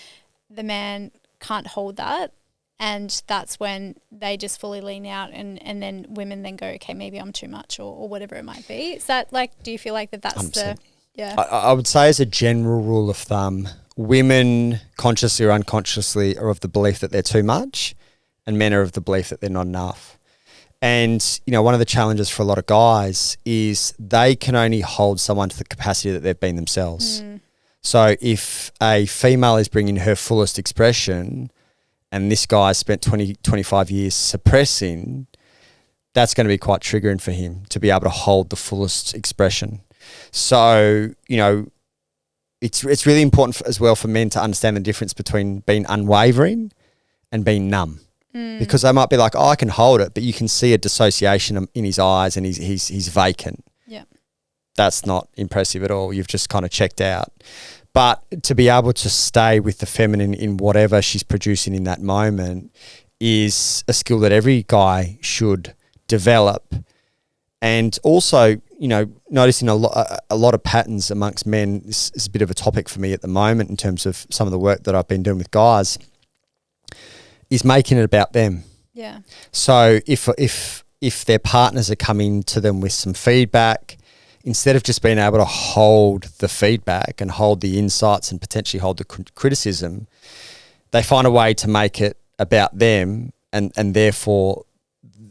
the man can't hold that, and that's when they just fully lean out and then women then go, okay, maybe I'm too much or whatever it might be? Is that like, do you feel like that's 100%. I would say as a general rule of thumb, women consciously or unconsciously are of the belief that they're too much, and men are of the belief that they're not enough. And, one of the challenges for a lot of guys is they can only hold someone to the capacity that they've been themselves. So if a female is bringing her fullest expression and this guy spent 20, 25 years suppressing, that's going to be quite triggering for him to be able to hold the fullest expression. So, it's really important as well for men to understand the difference between being unwavering and being numb. Because they might be like, I can hold it, but you can see a dissociation in his eyes and he's vacant. Yeah. that's not impressive at all. You've just kind of checked out. But to be able to stay with the feminine in whatever she's producing in that moment is a skill that every guy should develop. And also, you know, noticing a lot of patterns amongst men. This is a bit of a topic for me at the moment in terms of some of the work that I've been doing with guys, is making it about them. Yeah. So if their partners are coming to them with some feedback, instead of just being able to hold the feedback and hold the insights and potentially hold the criticism, they find a way to make it about them, and therefore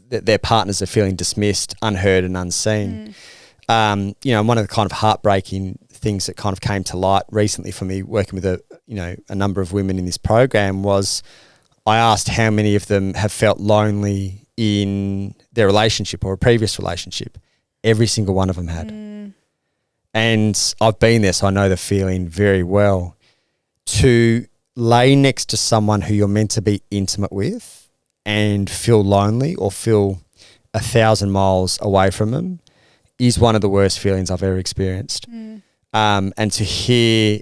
their partners are feeling dismissed, unheard and unseen. You know, one of the kind of heartbreaking things that kind of came to light recently for me working with a number of women in this program was I asked how many of them have felt lonely in their relationship or a previous relationship. Every single one of them had. And I've been there, so I know the feeling very well. To lay next to someone who you're meant to be intimate with and feel lonely or feel 1,000 miles away from them is one of the worst feelings I've ever experienced. And to hear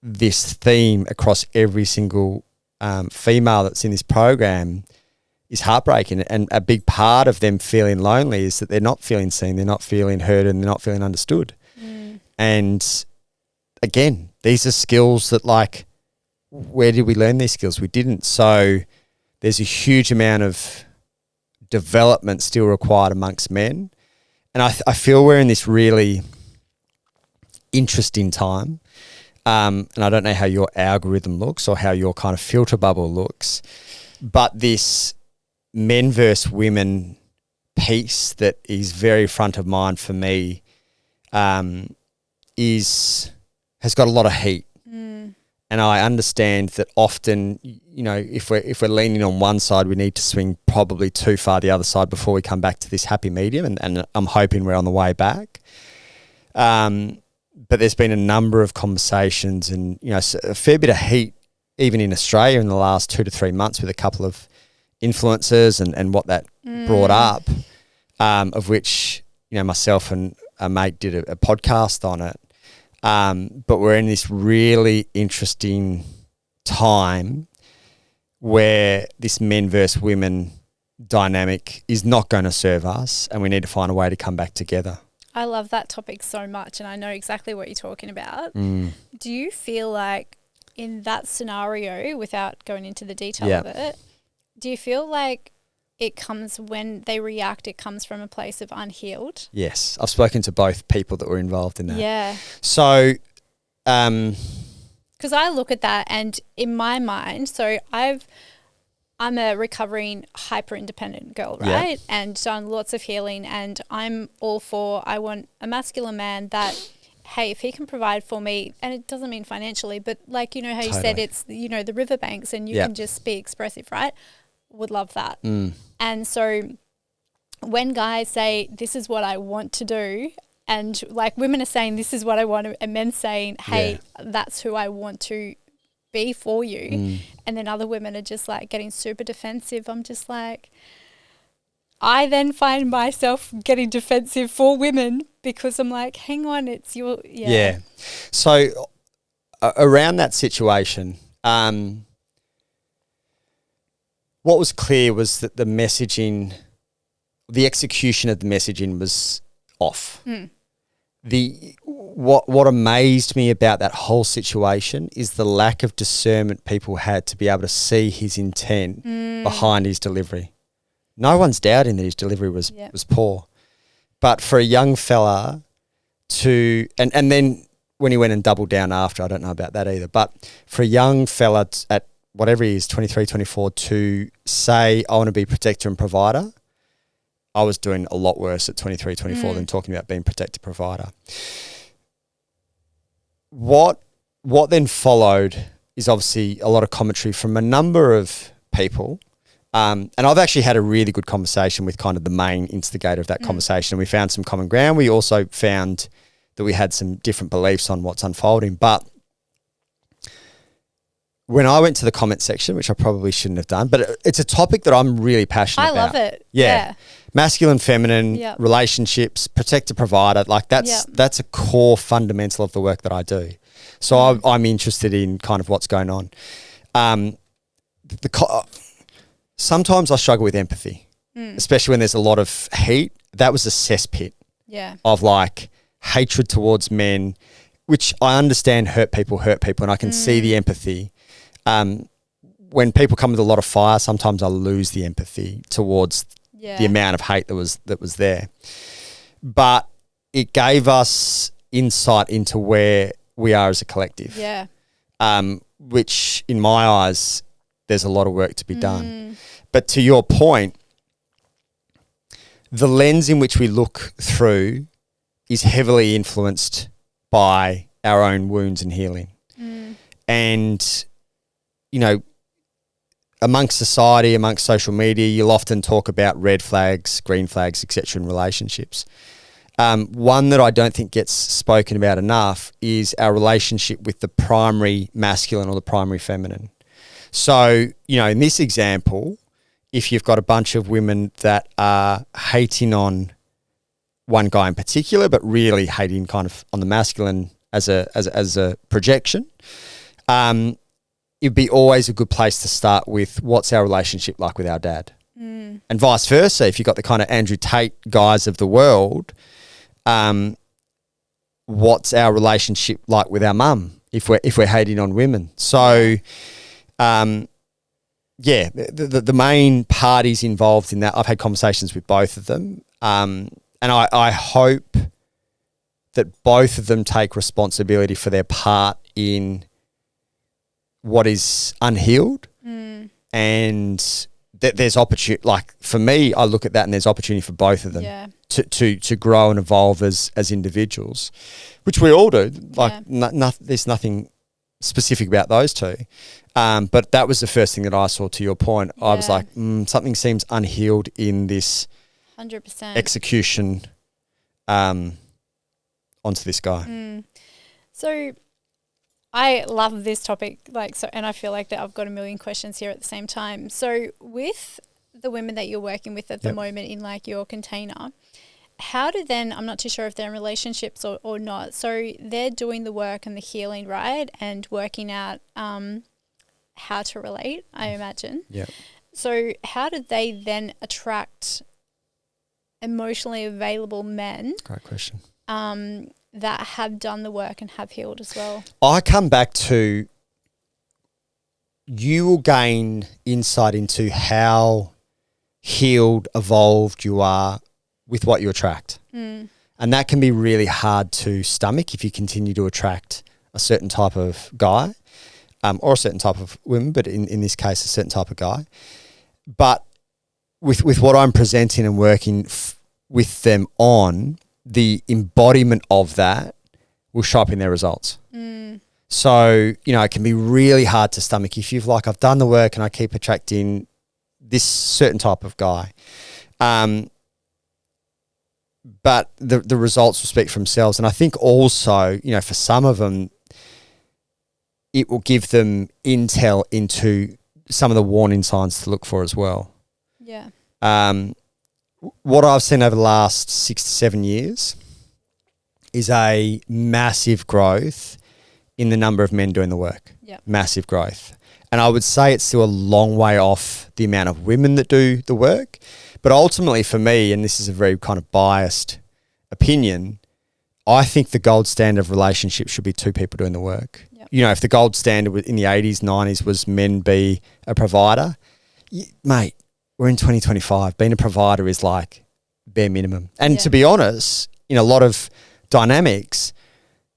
this theme across every single female that's in this program is heartbreaking. And a big part of them feeling lonely is that they're not feeling seen, they're not feeling heard, and they're not feeling understood. And again, these are skills that, like, where did we learn these skills? We didn't. So there's a huge amount of development still required amongst men. And I feel we're in this really interesting time. And I don't know how your algorithm looks or how your kind of filter bubble looks, but this men versus women piece that is very front of mind for me has got a lot of heat. And I understand that often, you know, if we're leaning on one side, we need to swing probably too far the other side before we come back to this happy medium. And I'm hoping we're on the way back. But there's been a number of conversations and, you know, a fair bit of heat even in Australia in the last 2 to 3 months with a couple of influencers and what that brought up, of which, you know, myself and a mate did a podcast on it. But we're in this really interesting time where this men versus women dynamic is not going to serve us, and we need to find a way to come back together. I love that topic so much, and I know exactly what you're talking about. Do you feel like in that scenario, without going into the detail of it, do you feel like it comes when they react, it comes from a place of unhealed? Yes. I've spoken to both people that were involved in that. Yeah. So, because I look at that and in my mind, so I'm a recovering hyper-independent girl, right? Yeah. And done lots of healing, and I'm all for, I want a masculine man that, hey, if he can provide for me, and it doesn't mean financially, but like, you know how you said it's, you know, the riverbanks and you can just be expressive, right? Would love that. And so when guys say, this is what I want to do, and like women are saying, this is what I want to, and men saying, hey, that's who I want to be for you. And then other women are just like getting super defensive. I'm just like, I then find myself getting defensive for women because I'm like, hang on, it's your, So around that situation, what was clear was that the messaging, the execution of the messaging was off. What amazed me about that whole situation is the lack of discernment people had to be able to see his intent behind his delivery. No one's doubting that his delivery was poor. But for a young fella to, and then when he went and doubled down after, I don't know about that either, but for a young fella at whatever he is, 23, 24, to say, I want to be protector and provider, I was doing a lot worse at 23, 24 than talking about being protector provider. What then followed is obviously a lot of commentary from a number of people. And I've actually had a really good conversation with kind of the main instigator of that conversation. And we found some common ground. We also found that we had some different beliefs on what's unfolding. But when I went to the comment section, which I probably shouldn't have done, but it's a topic that I'm really passionate about. I love it. Yeah. Masculine, feminine, Yep. relationships, protector, provider. Like that's a core fundamental of the work that I do. So I'm interested in kind of what's going on. Sometimes I struggle with empathy, especially when there's a lot of heat. That was a cesspit of like hatred towards men, which I understand hurt people, and I can see the empathy. When people come with a lot of fire, sometimes I lose the empathy towards the amount of hate that was there. But it gave us insight into where we are as a collective. Yeah. Which in my eyes, there's a lot of work to be done. But to your point, the lens in which we look through is heavily influenced by our own wounds and healing. And, you know, amongst society, amongst social media, you'll often talk about red flags, green flags, etc. in relationships. One that I don't think gets spoken about enough is our relationship with the primary masculine or the primary feminine. So, you know, in this example, if you've got a bunch of women that are hating on one guy in particular, but really hating kind of on the masculine as a projection, it'd be always a good place to start with what's our relationship like with our dad. And vice versa, if you've got the kind of Andrew Tate guys of the world, what's our relationship like with our mum if we're hating on women? So, the main parties involved in that, I've had conversations with both of them, and I hope that both of them take responsibility for their part in what is unhealed, and that there's opportunity. Like for me, I look at that and there's opportunity for both of them to grow and evolve as individuals, which we all do. Like there's nothing specific about those two. But that was the first thing that I saw. To your point, I was like, something seems unhealed in this 100% execution onto this guy. So I love this topic, and I feel like that I've got a million questions here at the same time. So with the women that you're working with at the moment in like your container, how do then, I'm not too sure if they're in relationships or not, so they're doing the work and the healing, right, and working out how to relate, I imagine. Yeah. So how do they then attract emotionally available men? Great question. That have done the work and have healed as well? I come back to, you will gain insight into how healed, evolved you are with what you attract. And that can be really hard to stomach if you continue to attract a certain type of guy, or a certain type of woman, but in this case, a certain type of guy. But with what I'm presenting and working with them on, the embodiment of that will show up in their results. So, you know, it can be really hard to stomach if you've like, I've done the work and I keep attracting this certain type of guy. But the results will speak for themselves. And I think also, you know, for some of them, it will give them intel into some of the warning signs to look for as well. Yeah. What I've seen over the last 6 to 7 years is a massive growth in the number of men doing the work. Yep. Massive growth. And I would say it's still a long way off the amount of women that do the work. But ultimately for me, and this is a very kind of biased opinion, I think the gold standard of relationship should be two people doing the work. Yep. You know, if the gold standard in the 80s, 90s was men be a provider, mate, we're in 2025. Being a provider is like bare minimum. And to be honest, in a lot of dynamics,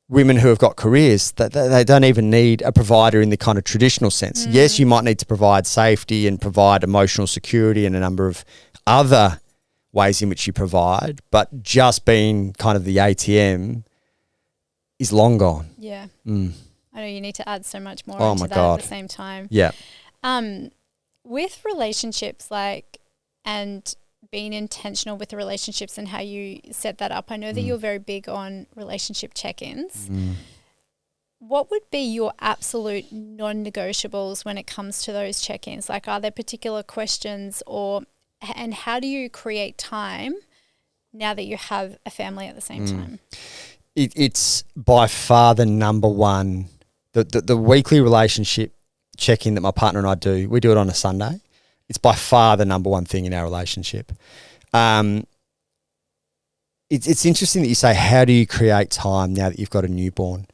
women who have got careers, they don't even need a provider in the kind of traditional sense. Yes, you might need to provide safety and provide emotional security and a number of other ways in which you provide, but just being kind of the ATM is long gone. Yeah. I know you need to add so much more into that at the same time. Yeah. With relationships, and being intentional with the relationships and how you set that up, I know that you're very big on relationship check-ins. What would be your absolute non-negotiables when it comes to those check-ins? Like, are there particular questions and how do you create time now that you have a family at the same time? It's by far the number one, the weekly relationship check-in that my partner and I do. We do it on a Sunday. It's by far the number one thing in our relationship. It's interesting that you say, how do you create time now that you've got a newborn?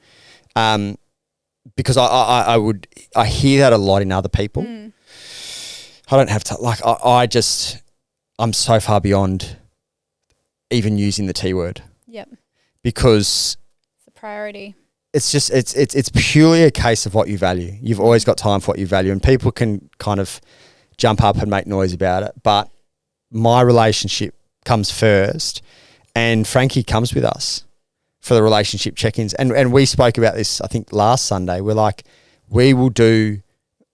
Because I hear that a lot in other people. I don't have to, like, I'm so far beyond even using the T word. Yep. Because it's a priority. It's just, it's purely a case of what you value. You've always got time for what you value, and people can kind of jump up and make noise about it. But my relationship comes first, and Frankie comes with us for the relationship check-ins. And we spoke about this, I think, last Sunday. We're like, we will do,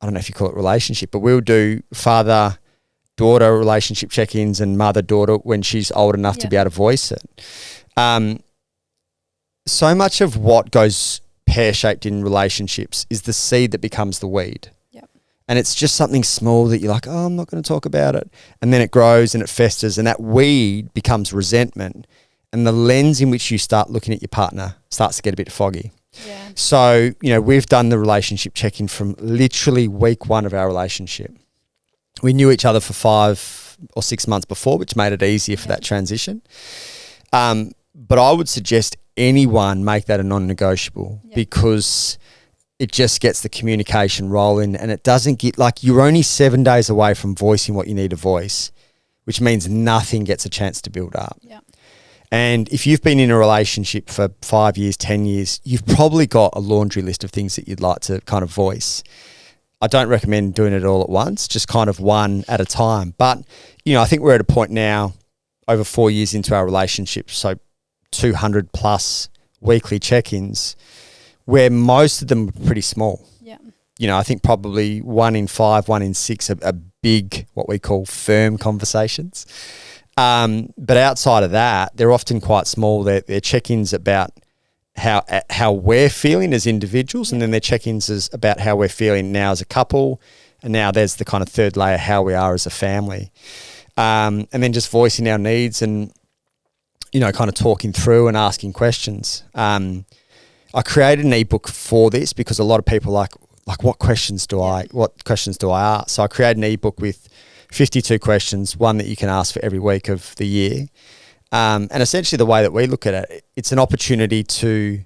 I don't know if you call it relationship, but we'll do father-daughter relationship check-ins and mother-daughter when she's old enough to be able to voice it. So much of what goes pear-shaped in relationships is the seed that becomes the weed. Yep. And it's just something small that you're like, oh, I'm not going to talk about it. And then it grows and it festers, and that weed becomes resentment. And the lens in which you start looking at your partner starts to get a bit foggy. Yeah. So, we've done the relationship check-in from literally week one of our relationship. We knew each other for 5 or 6 months before, which made it easier for that transition. But I would suggest anyone make that a non-negotiable because it just gets the communication rolling, and it doesn't get, like, you're only 7 days away from voicing what you need to voice, which means nothing gets a chance to build up. Yeah. And if you've been in a relationship for 5 years, 10 years, you've probably got a laundry list of things that you'd like to kind of voice. I don't recommend doing it all at once, just kind of one at a time. But, I think we're at a point now, over 4 years into our relationship, so 200 plus weekly check-ins, where most of them are pretty small. Yeah. I think probably 1 in 5, 1 in 6 are big, what we call firm conversations. But outside of that, they're often quite small. They're check-ins about how we're feeling as individuals, and then they're check-ins about how we're feeling now as a couple, and now there's the kind of third layer, how we are as a family. And then just voicing our needs and, kind of talking through and asking questions. I created an ebook for this because a lot of people like what questions do I ask? So I created an ebook with 52 questions, one that you can ask for every week of the year. And essentially the way that we look at it, it's an opportunity to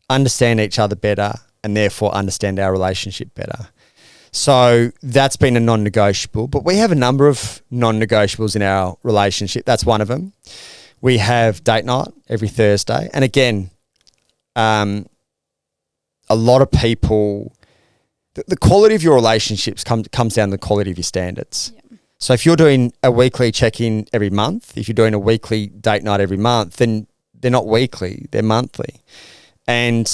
understand each other better and therefore understand our relationship better. So that's been a non-negotiable, but we have a number of non-negotiables in our relationship. That's one of them. We have date night every Thursday. And again, a lot of people, the quality of your relationships comes down to the quality of your standards. Yeah. So if you're doing a weekly check-in every month, if you're doing a weekly date night every month, then they're not weekly, they're monthly. And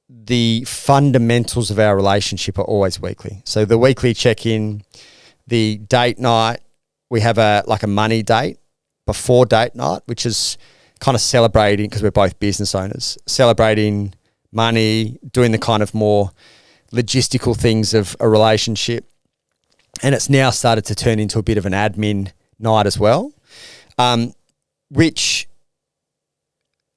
the fundamentals of our relationship are always weekly. So the weekly check-in, the date night, we have a money date before date night, which is kind of celebrating, because we're both business owners, celebrating money, doing the kind of more logistical things of a relationship. And it's now started to turn into a bit of an admin night as well, which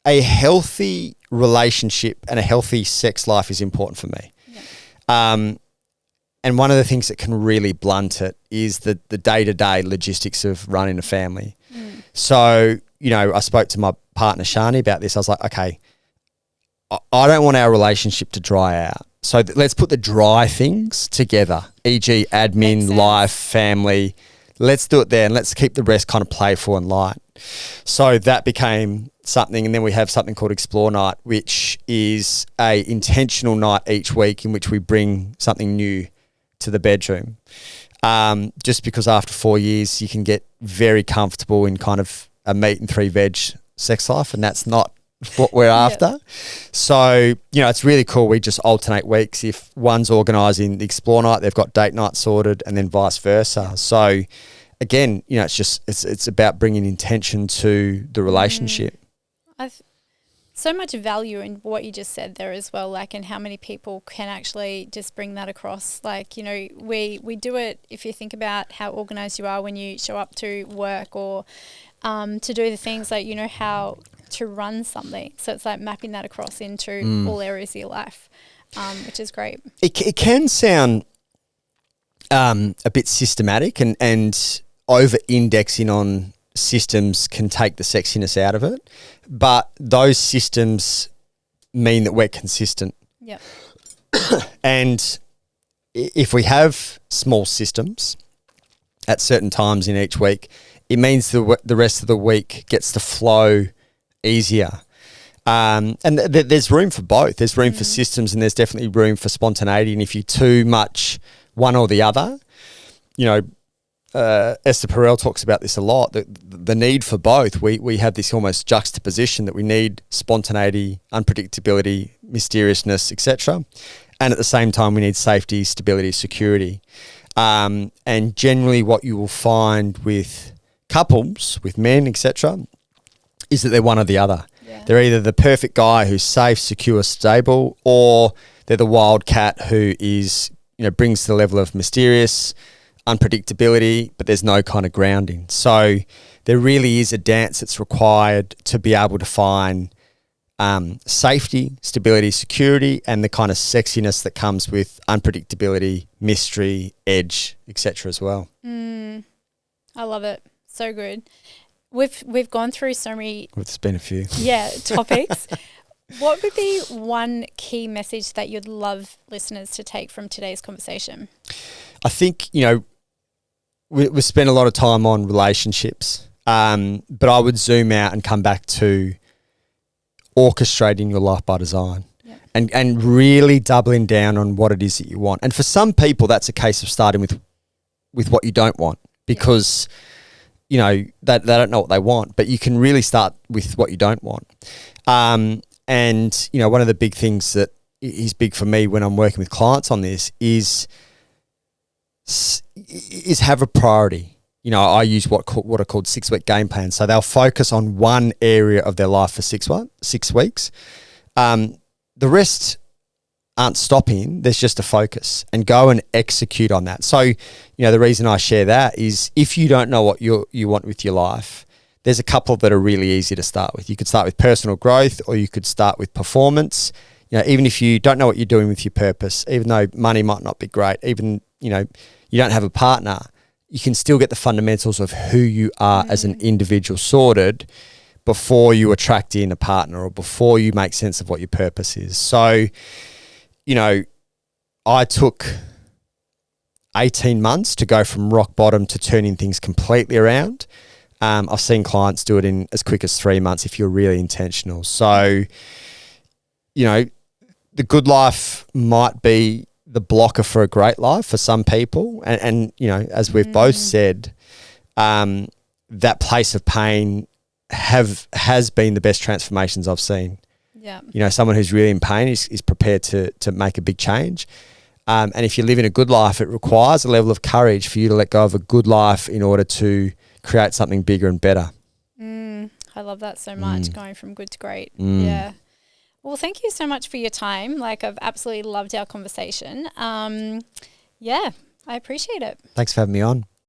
a healthy relationship and a healthy sex life is important for me. Yeah. And one of the things that can really blunt it is the day-to-day logistics of running a family. Mm. So, I spoke to my partner, Shani, about this. I was like, okay, I don't want our relationship to dry out. So let's put the dry things together, e.g. admin, life, family. Let's do it there, and let's keep the rest kind of playful and light. So that became something, and then we have something called Explore Night, which is a intentional night each week in which we bring something new to the bedroom. Just because after 4 years you can get very comfortable in kind of a meat and 3 veg sex life, and that's not what we're after. So, it's really cool. We just alternate weeks. If one's organising the Explore Night, they've got date night sorted, and then vice versa. So again, it's about bringing intention to the relationship. so much value in what you just said there as well, like, and how many people can actually just bring that across. Like, you know, we do it, if you think about how organized you are when you show up to work or to do the things, like, you know, how to run something. So it's like mapping that across into all areas of your life, which is great. It can sound a bit systematic, and over-indexing on systems can take the sexiness out of it, but those systems mean that we're consistent. Yep. And if we have small systems at certain times in each week, it means the rest of the week gets to flow easier. And there's room for both. There's room for systems, and there's definitely room for spontaneity. And if you're too much one or the other, you know, Esther Perel talks about this a lot, the need for both. We have this almost juxtaposition that we need spontaneity, unpredictability, mysteriousness, etc. And at the same time, we need safety, stability, security. And generally what you will find with couples, with men, etc., is that they're one or the other. Yeah. They're either the perfect guy who's safe, secure, stable, or they're the wildcat who is, you know, brings the level of mysterious, unpredictability, but there's no kind of grounding. So there really is a dance that's required to be able to find safety, stability, security, and the kind of sexiness that comes with unpredictability, mystery, edge, etc. as well. I love it. So good. We've gone through so many. It's been a few. Yeah, topics. What would be one key message that you'd love listeners to take from today's conversation? I think, you know, we spend a lot of time on relationships, but I would zoom out and come back to orchestrating your life by design. Yep. And really doubling down on what it is that you want. And for some people, that's a case of starting with what you don't want, because you know, they don't know what they want, but you can really start with what you don't want. And, you know, one of the big things that is big for me when I'm working with clients on this is have a priority. You know, I use what are called 6-week game plans. So they'll focus on one area of their life for 6 weeks. The rest aren't stopping. There's just a focus, and go and execute on that. So, you know, the reason I share that is if you don't know what you want with your life, there's a couple that are really easy to start with. You could start with personal growth, or you could start with performance. You know, even if you don't know what you're doing with your purpose, even though money might not be great, even, you know, you don't have a partner, you can still get the fundamentals of who you are as an individual sorted before you attract in a partner, or before you make sense of what your purpose is. So, you know, I took 18 months to go from rock bottom to turning things completely around. I've seen clients do it in as quick as 3 months if you're really intentional. So, you know, the good life might be the blocker for a great life for some people. And you know, as we've both said, that place of pain has been the best transformations I've seen. Yeah. You know, someone who's really in pain is prepared to make a big change. And if you live in a good life, it requires a level of courage for you to let go of a good life in order to create something bigger and better. I love that so much, going from good to great. Yeah. Well, thank you so much for your time. Like, I've absolutely loved our conversation. Yeah, I appreciate it. Thanks for having me on.